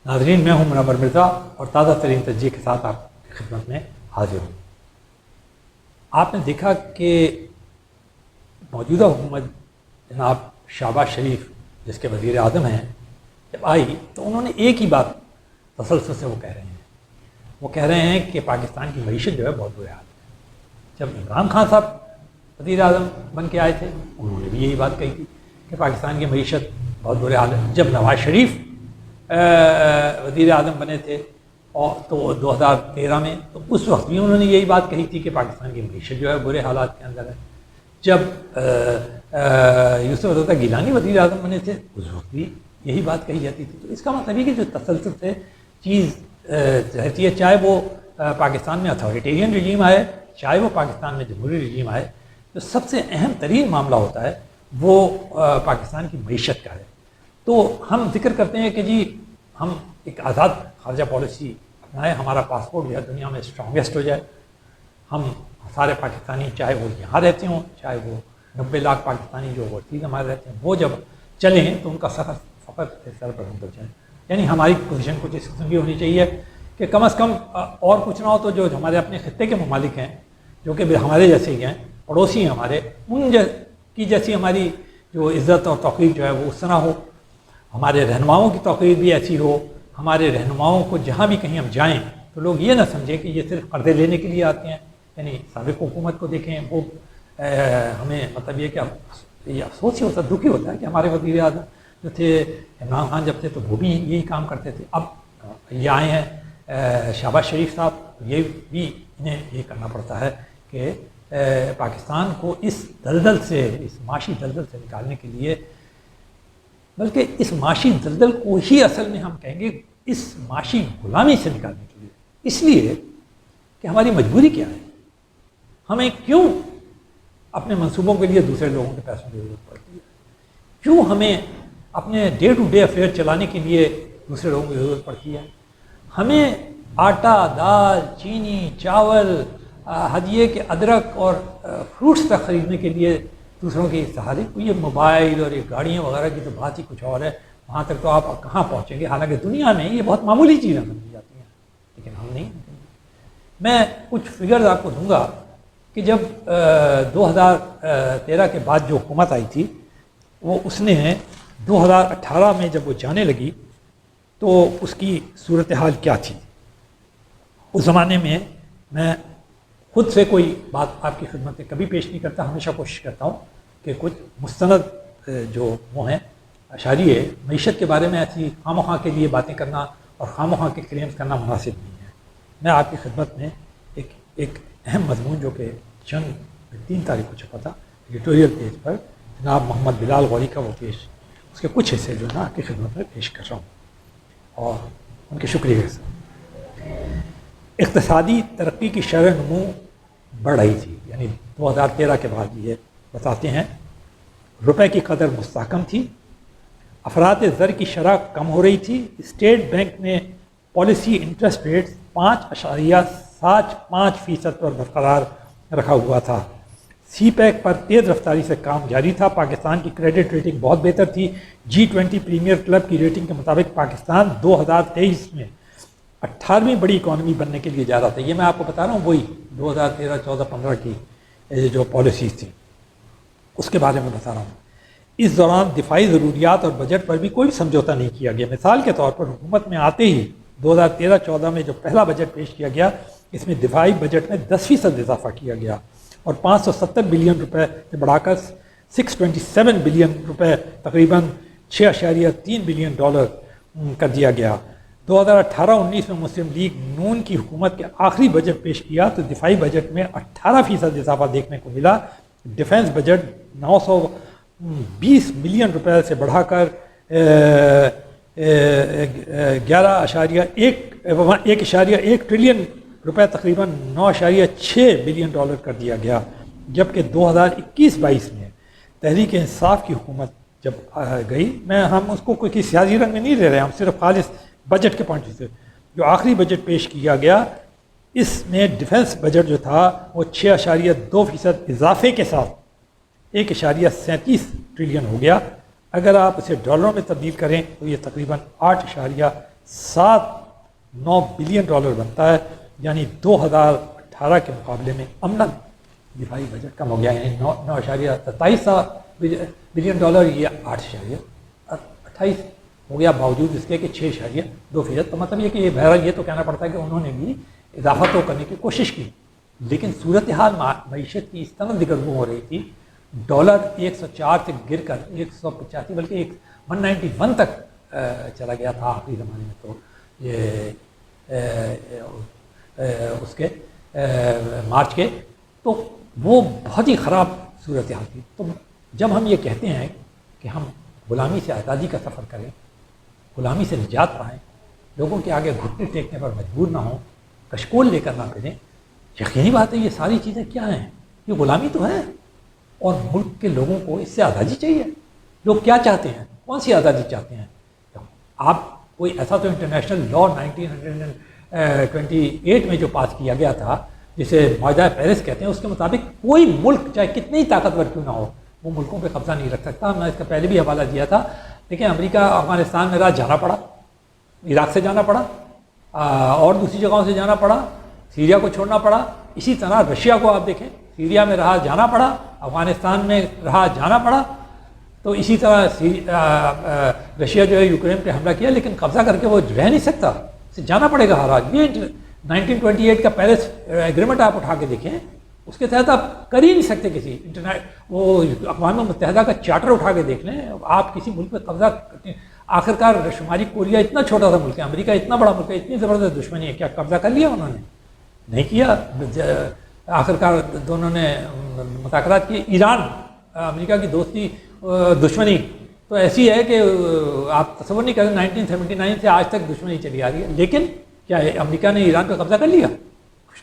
ناظرین، میں ہوں منور مرزا اور تازہ ترین تجزیے کے ساتھ آپ کی خدمت میں حاضر ہوں۔ آپ نے دیکھا کہ موجودہ حکومت جناب شہباز شریف جس کے وزیر اعظم ہیں، جب آئی تو انہوں نے ایک ہی بات تسلسل سے وہ کہہ رہے ہیں کہ پاکستان کی معیشت جو ہے بہت برے حال ہے۔ جب عمران خان صاحب وزیر اعظم بن کے آئے تھے انہوں نے بھی یہی بات کہی تھی کہ پاکستان کی معیشت بہت برے حال ہے۔ جب نواز شریف وزیر اعظم بنے تھے اور تو 2013 میں، تو اس وقت بھی انہوں نے یہی بات کہی تھی کہ پاکستان کی معیشت جو ہے برے حالات کے اندر ہے۔ جب یوسف رضا گیلانی وزیر اعظم بنے تھے اس وقت بھی یہی بات کہی جاتی تھی۔ تو اس کا مطلب یہ کہ جو تسلسل سے چیز رہتی ہے، چاہے وہ پاکستان میں اتھارٹیرین رجیم آئے، چاہے وہ پاکستان میں جمہوری رجیم آئے، جو سب سے اہم ترین معاملہ ہوتا ہے وہ پاکستان کی معیشت کا ہے۔ تو ہم ذکر کرتے ہیں کہ جی ہم ایک آزاد خارجہ پالیسی اپنائیں، ہمارا پاسپورٹ جو ہے دنیا میں اسٹرانگیسٹ ہو جائے، ہم سارے پاکستانی چاہے وہ یہاں رہتے ہوں، چاہے وہ 90 لاکھ پاکستانی جو اوورسیز ہمارے رہتے ہیں، وہ جب چلیں تو ان کا سفر سر پر ہو جائے۔ یعنی ہماری پوزیشن کچھ اس قسم کی ہونی چاہیے کہ کم از کم اور کچھ نہ ہو تو جو ہمارے اپنے خطے کے ممالک ہیں، جو کہ ہمارے جیسے ہی ہیں، پڑوسی ہیں ہمارے، ان کی جیسی ہماری جو عزت اور توقیر جو ہے وہ اس طرح ہو، ہمارے رہنماؤں کی توقیر بھی ایسی ہو، ہمارے رہنماؤں کو جہاں بھی کہیں ہم جائیں تو لوگ یہ نہ سمجھیں کہ یہ صرف قرضے لینے کے لیے آتے ہیں۔ یعنی سابق حکومت کو دیکھیں، وہ ہمیں مطلب یہ کہ یہ افسوس ہی ہوتا ہے، دکھی ہوتا ہے کہ ہمارے وزیر اعظم جو تھے عمران خان جب تھے تو وہ بھی یہی کام کرتے تھے، اب یہ آئے ہیں شہباز شریف صاحب، یہ بھی انہیں یہ کرنا پڑتا ہے کہ پاکستان کو اس دلدل سے، اس معاشی دلدل سے نکالنے کے لیے، بلکہ اس معاشی دلدل کو ہی اصل میں ہم کہیں گے اس معاشی غلامی سے نکالنے کے لیے، اس لیے کہ ہماری مجبوری کیا ہے، ہمیں کیوں اپنے منصوبوں کے لیے دوسرے لوگوں کے پیسوں کی ضرورت پڑتی ہے، کیوں ہمیں اپنے ڈے ٹو ڈے افیئر چلانے کے لیے دوسرے لوگوں کی ضرورت پڑتی ہے، ہمیں آٹا، دال، چینی، چاول، ہدیے کے ادرک اور فروٹس تک خریدنے کے لیے دوسروں کی سہارے، یہ موبائل اور یہ گاڑیاں وغیرہ کی تو بات ہی کچھ اور ہے، وہاں تک تو آپ کہاں پہنچیں گے، حالانکہ دنیا میں یہ بہت معمولی چیزیں سمجھی جاتی ہیں، لیکن ہم نہیں۔ میں کچھ فگرز آپ کو دوں گا کہ جب 2013 کے بعد جو حکومت آئی تھی، وہ اس نے 2018 میں جب وہ جانے لگی تو اس کی صورتحال کیا تھی۔ اس زمانے میں میں خود سے کوئی بات آپ کی خدمت میں کبھی پیش نہیں کرتا، ہمیشہ کوشش کرتا ہوں کہ کچھ مستند جو وہ ہیں اشاریے معیشت کے بارے میں ایسی خواہ مخواہ کے لیے باتیں کرنا اور خواہ مخواہ کے کلیمز کرنا مناسب نہیں ہے۔ میں آپ کی خدمت میں ایک اہم مضمون جو کہ جنگ 3 تاریخ کو چھپا تھا ایڈیٹوریل پیج پر، جناب محمد بلال غوری کا وہ پیش، اس کے کچھ حصے جو ہے نا آپ کی خدمت میں پیش کر رہا ہوں اور ان کے شکریہ کے ساتھ۔ اقتصادی ترقی کی شرح نمو بڑھ رہی تھی، یعنی 2013 کے بعد یہ بتاتے ہیں روپے کی قدر مستحکم تھی، افراط زر کی شرح کم ہو رہی تھی، اسٹیٹ بینک نے پالیسی انٹرسٹ ریٹ 5.75% پر برقرار رکھا ہوا تھا، سی پیک پر تیز رفتاری سے کام جاری تھا، پاکستان کی کریڈٹ ریٹنگ بہت بہتر تھی، G20 پریمیئر کلب کی ریٹنگ کے مطابق پاکستان 2023 میں 18ویں بڑی اکانومی بننے کے لیے جا رہا تھا۔ یہ میں آپ کو بتا رہا ہوں وہی 2013، 14، 15 کی جو پالیسیز تھیں اس کے بارے میں بتا رہا ہوں۔ اس دوران دفاعی ضروریات اور بجٹ پر بھی کوئی سمجھوتا نہیں کیا گیا۔ مثال کے طور پر حکومت میں آتے ہی 2013-14 میں جو پہلا بجٹ پیش کیا گیا، اس میں دفاعی بجٹ میں 10% اضافہ کیا گیا اور 570 بلین روپے سے بڑھا کر 627 بلین روپے، تقریباً $6.3 بلین کر دیا گیا۔ 2018-19 میں مسلم لیگ نون کی حکومت کے آخری بجٹ پیش کیا تو دفاعی بجٹ میں 18% اضافہ دیکھنے کو ملا، ڈیفنس بجٹ 920 بلین روپے سے بڑھا کر 1.1 ٹریلین روپے، تقریباً $9.6 بلین کر دیا گیا، جبکہ 2021-22 میں تحریک انصاف کی حکومت جب گئی، ہم اس کو کوئی سیاسی رنگ میں نہیں لے رہے ہیں، ہم صرف خالص بجٹ کے پوائنٹ سے جو آخری بجٹ پیش کیا گیا، اس میں ڈیفنس بجٹ جو تھا وہ 6.2% اضافے کے ساتھ 1.37 ٹریلین ہو گیا۔ اگر آپ اسے ڈالروں میں تبدیل کریں تو یہ تقریباً $7-9 بلین بنتا ہے، یعنی 2018 کے مقابلے میں عملاً دفاعی بجٹ کم ہو گیا، یعنی 9.27 بلین ڈالر، یہ 8.28 ہو گیا، باوجود اس کے کہ 6.2%. تو مطلب یہ کہ یہ بہرحال یہ تو کہنا پڑتا ہے کہ انہوں نے بھی اضافہ تو کرنے کی کوشش کی، لیکن صورتحال معیشت کی اس طرح دگرگوں ہو رہی تھی، ڈالر 104 سے گر کر 185 بلکہ 191 تک چلا گیا تھا آخری زمانے میں. تو یہ اس کے مارچ کے، تو وہ بہت ہی خراب صورتحال تھی. تو جب ہم یہ کہتے ہیں کہ ہم غلامی سے آزادی کا سفر کریں، غلامی سے نجات پائیں، لوگوں کے آگے گھٹنے ٹیکنے پر مجبور نہ ہوں، کشکول لے کر نہ پھریں، یقینی بات ہے یہ ساری چیزیں کیا ہیں؟ یہ غلامی تو ہے، اور ملک کے لوگوں کو اس سے آزادی چاہیے. لوگ کیا چاہتے ہیں؟ کون سی آزادی چاہتے ہیں؟ آپ کوئی ایسا تو انٹرنیشنل لا 1928 میں جو پاس کیا گیا تھا، جسے معاہدہ پیرس کہتے ہیں، اس کے مطابق کوئی ملک چاہے کتنی طاقتور کیوں نہ ہو، وہ ملکوں پہ قبضہ نہیں رکھ سکتا. میں اس کا پہلے بھی حوالہ دیا تھا. لیکن امریکہ افغانستان میں رہا، جانا پڑا، عراق سے جانا پڑا، اور دوسری جگہوں سے جانا پڑا، سیریا کو چھوڑنا پڑا. اسی طرح رشیا کو آپ دیکھیں، سیریا میں رہا، جانا پڑا، افغانستان میں رہا، جانا پڑا. تو اسی طرح رشیا جو ہے یوکرین پہ حملہ کیا، لیکن قبضہ کر کے وہ رہ نہیں سکتا، اسے جانا پڑے گا ہر حال. یہ 1928 کا پیرس ایگریمنٹ آپ اٹھا کے دیکھیں، اس کے تحت آپ کر ہی نہیں سکتے کسی وہ اقوام متحدہ کا چارٹر اٹھا کے دیکھ لیں، آپ کسی ملک پہ قبضہ کرتے ہیں. آخرکار شمالی کوریا اتنا چھوٹا سا ملک ہے، امریکہ اتنا بڑا ملک ہے، اتنی زبردست دشمنی ہے، کیا قبضہ کر لیا انہوں نے؟ نہیں کیا. آخرکار دونوں نے مذاکرات کیے. ایران امریکہ کی دوستی دشمنی تو ایسی ہے کہ آپ تصور نہیں کریں، 1979 سے آج تک دشمنی چلی آ رہی ہے. لیکن کیا ہے امریکہ نے ایران پہ قبضہ کر لیا؟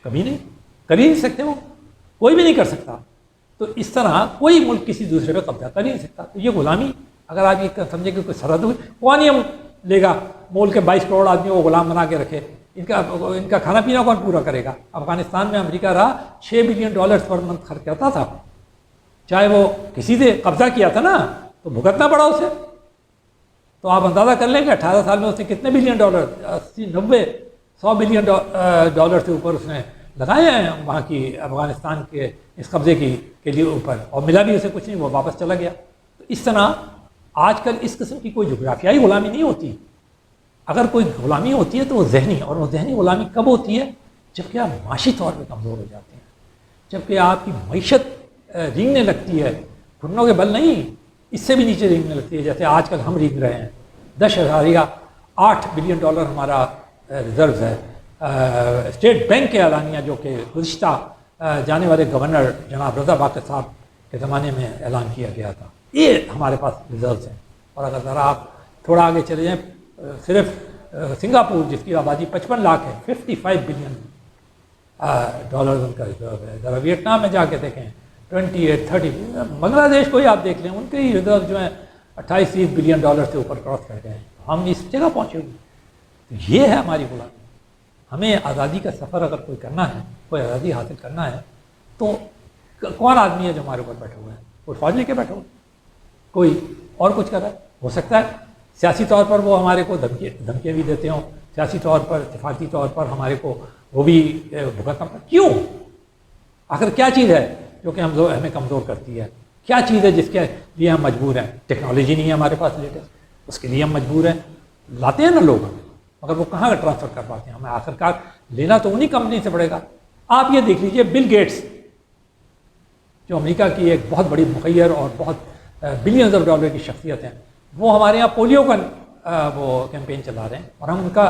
کبھی نہیں، کر ہی نہیں سکتے، وہ کوئی بھی نہیں کر سکتا. تو اس طرح کوئی ملک کسی دوسرے پہ قبضہ کر ہی نہیں سکتا. تو یہ غلامی، اگر آپ یہ سمجھیں کہ کوئی سرحد ہوئی، کون یہ لے گا مول کے 22 کروڑ آدمی کو غلام بنا کے رکھے؟ ان کا کھانا پینا کون پورا کرے گا؟ افغانستان میں امریکہ رہا، $6 بلین پر منتھ خرچ کرتا تھا. چاہے وہ کسی سے قبضہ کیا تھا نا، تو بھگتنا پڑا اسے. تو آپ اندازہ کر لیں کہ 18 سال میں اس نے کتنے $80, 80, 90, $100 بلین سے اوپر اس نے لگائے ہیں وہاں کی افغانستان کے اس قبضے کے لیے اوپر، اور ملا بھی اسے کچھ نہیں، وہ واپس چلا گیا. تو اس طرح آج کل اس قسم کی کوئی جغرافیائی غلامی نہیں ہوتی. اگر کوئی غلامی ہوتی ہے تو وہ ذہنی، اور وہ ذہنی غلامی کب ہوتی ہے؟ جب کہ آپ معاشی طور پہ کمزور ہو جاتے ہیں، جب کہ آپ کی معیشت رینگنے لگتی ہے، گھٹنوں کے بل نہیں، اس سے بھی نیچے رینگنے لگتی ہے، جیسے آج کل ہم رینگ رہے ہیں. 10.8 بلین ہمارا ریزروز ہے. اسٹیٹ بینک کے اعلانیہ جو کہ گزشتہ جانے والے گورنر جناب رضا باقر صاحب کے زمانے میں اعلان کیا گیا تھا، یہ ہمارے پاس ریزروز ہیں. اور اگر ذرا آپ تھوڑا آگے چلے جائیں، صرف سنگاپور جس کی آبادی 55 لاکھ ہے، $55 بلین ان کا ریزرو ہے. ذرا ویتنام میں جا کے دیکھیں 28-30. بنگلہ دیش کو ہی آپ دیکھ لیں، ان کے ہی ریزرو جو ہیں 28-30 بلین سے اوپر کراس کر گئے ہیں. ہم اس جگہ پہنچے ہوئے. تو یہ ہے ہماری غلامی. ہمیں آزادی کا سفر اگر کوئی کرنا ہے، کوئی آزادی حاصل کرنا ہے، تو کون آدمی ہے جو ہمارے اوپر بیٹھے ہوئے ہیں؟ کوئی فوج لے کے بیٹھے ہوئے، کوئی اور کچھ کر رہا ہے. ہو سکتا ہے سیاسی طور پر وہ ہمارے کو دھمکیاں بھی دیتے ہوں، سیاسی طور پر، اتفاقی طور پر ہمارے کو وہ بھی بھگتنا پڑتا. کیوں؟ آخر کیا چیز ہے جو کہ ہمیں کمزور کرتی ہے؟ کیا چیز ہے جس کے لیے ہم مجبور ہیں؟ ٹیکنالوجی نہیں ہے ہمارے پاس لیٹسٹ، اس کے لیے ہم مجبور ہیں. لاتے ہیں نا لوگ، مگر وہ کہاں ٹرانسفر کر پاتے ہیں؟ ہمیں آخرکار لینا تو انہی کمپنی سے پڑے گا. آپ یہ دیکھ لیجئے، بل گیٹس جو امریکہ کی ایک بہت بڑی مخیر اور بہت بلینز آف ڈالر کی شخصیت ہیں، وہ ہمارے یہاں پولیو کا وہ کیمپین چلا رہے ہیں، اور ہم ان کا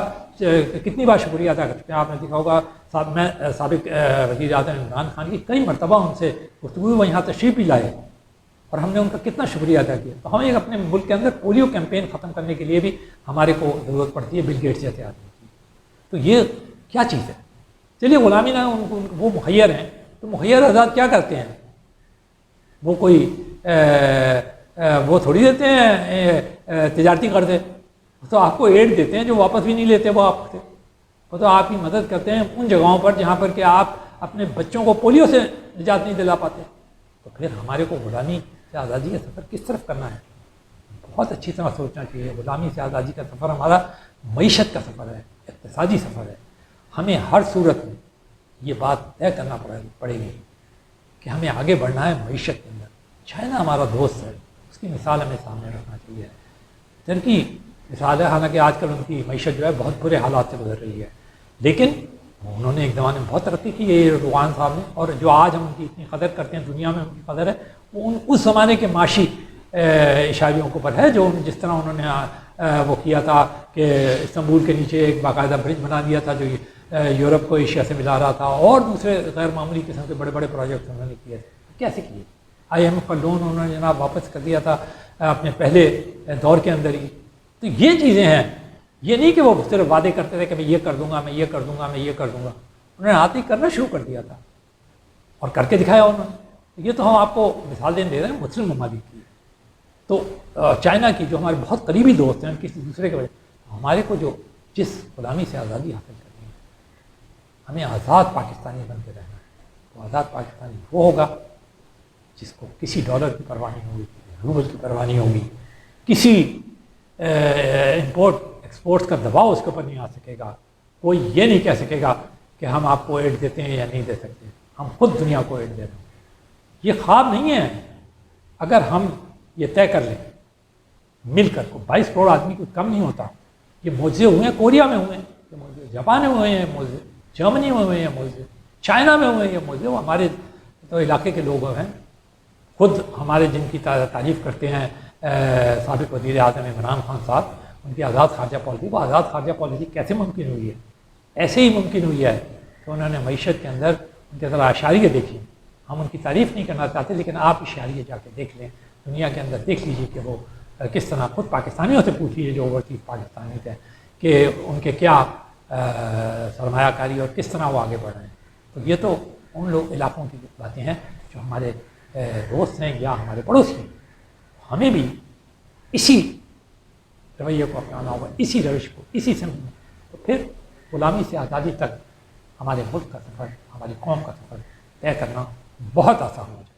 کتنی بار شکریہ ادا کر چکے ہیں. آپ نے دیکھا ہوگا میں سابق وزیر اعظم عمران خان کی کئی مرتبہ ان سے گفتگو، وہ یہاں تشریف بھی لائے، اور ہم نے ان کا کتنا شکریہ ادا کیا. تو ہمیں اپنے ملک کے اندر پولیو کیمپین ختم کرنے کے لیے بھی ہمارے کو ضرورت پڑتی ہے بل گیٹس جیسے آدمی کی. تو یہ کیا چیز ہے؟ چلیے غلامی نہ وہ مخیر ہیں، تو مخیر آزاد کیا کرتے ہیں؟ وہ کوئی وہ تھوڑی دیتے ہیں تجارتی قرضے، تو آپ کو ایڈ دیتے ہیں جو واپس بھی نہیں لیتے وہ آپ سے. وہ تو آپ کی مدد کرتے ہیں ان جگہوں پر جہاں پر کہ آپ اپنے بچوں کو پولیو سے نجات نہیں دلا پاتے. تو پھر ہمارے کو غلامی سے آزادی کا سفر کس طرف کرنا ہے؟ بہت بہت اچھی طرح سوچنا چاہیے. غلامی سے آزادی کا سفر ہمارا معیشت کا سفر ہے, اقتصادی سفر ہے. ہمیں ہر صورت میں یہ بات طے کرنا پڑے گی کہ ہمیں آگے بڑھنا ہے معیشت کے اندر. چائنا ہمارا دوست ہے, اس کی مثال ہمیں سامنے رکھنا چاہیے. ترکی مثال ہے, حالانکہ آج کل ان کی معیشت جو ہے بہت برے حالات سے گزر رہی ہے, لیکن انہوں نے ایک زمانے میں بہت ترقی کی ہے ایردوان صاحب نے, اور جو آج ہم ان کی اتنی قدر کرتے ہیں, دنیا میں ان کی قدر ہے, وہ اس زمانے کے معاشی اشاریوں کے اوپر ہے, جو جس طرح انہوں نے وہ کیا تھا کہ استنبول کے نیچے ایک باقاعدہ برج بنا دیا تھا جو یورپ کو ایشیا سے ملا رہا تھا, اور دوسرے غیر معمولی قسم کے بڑے بڑے پروجیکٹ انہوں نے کیے تھے. کیسے کیے؟ IMF کا لون انہوں نے جناب واپس کر دیا تھا اپنے پہلے دور کے اندر ہی. تو یہ چیزیں ہیں, یہ نہیں کہ وہ صرف وعدے کرتے تھے کہ میں یہ کر دوں گا, میں یہ کر دوں گا, میں یہ کر دوں گا. انہوں نے ہاتھ ہی کرنا شروع کر دیا تھا اور کر کے دکھایا انہوں نے. یہ تو ہم آپ کو مثال دے رہے ہیں مسلم ممالک کی. تو چائنا کی جو ہمارے بہت قریبی دوست ہیں, کسی دوسرے کے وجہ ہمارے کو جو جس غلامی سے آزادی حاصل کرنی ہے, ہمیں آزاد پاکستانی بن کے رہنا ہے. تو آزاد پاکستانی وہ ہوگا جس کو کسی ڈالر کی پرواہ نہیں ہوگی, روبل کی پرواہ نہیں ہوگی, کسی امپورٹ ایکسپورٹ کا دباؤ اس کے اوپر نہیں آ سکے گا. کوئی یہ نہیں کہہ سکے گا کہ ہم آپ کو ایڈ دیتے ہیں یا نہیں دے سکتے, ہم خود دنیا کو ایڈ دے رہے ہیں. یہ خواب نہیں ہے. اگر ہم یہ طے کر لیں مل کر کو 22 کروڑ آدمی کو کم نہیں ہوتا. یہ معجزے ہوئے ہیں, کوریا میں ہوئے ہیں یہ معجزے, جاپان میں ہوئے ہیں معجزے, جرمنی میں ہوئے ہیں معجزے, چائنا میں ہوئے ہیں یہ معجزے. وہ ہمارے تو علاقے کے لوگ ہیں, خود ہمارے جن کی تعریف کرتے ہیں سابق وزیر اعظم عمران خان صاحب, ان کی آزاد خارجہ پالیسی. وہ آزاد خارجہ پالیسی کیسے ممکن ہوئی ہے؟ ایسے ہی ممکن ہوئی ہے کہ انہوں نے معیشت کے اندر ان کے ذرا اشاریہ دیکھی. ہم ان کی تعریف نہیں کرنا چاہتے, لیکن آپ اشاریہ جا کے دیکھ لیں دنیا کے اندر, دیکھ لیجیے کہ وہ کس طرح, خود پاکستانیوں سے پوچھ لیجیے جو اوورسیز پاکستانی تھے کہ ان کے کیا سرمایہ کاری اور کس طرح وہ آگے بڑھ رہے ہیں. تو یہ تو ان لوگ علاقوں کی باتیں ہیں جو ہمارے دوست ہیں یا ہمارے پڑوسی ہیں. ہمیں بھی اسی رویے کو اپنانا ہوگا, اسی روش کو, اسی سمت میں. تو پھر غلامی سے آزادی تک ہمارے ملک کا سفر, ہماری قوم کا سفر طے کرنا بہت آسان ہو جائے.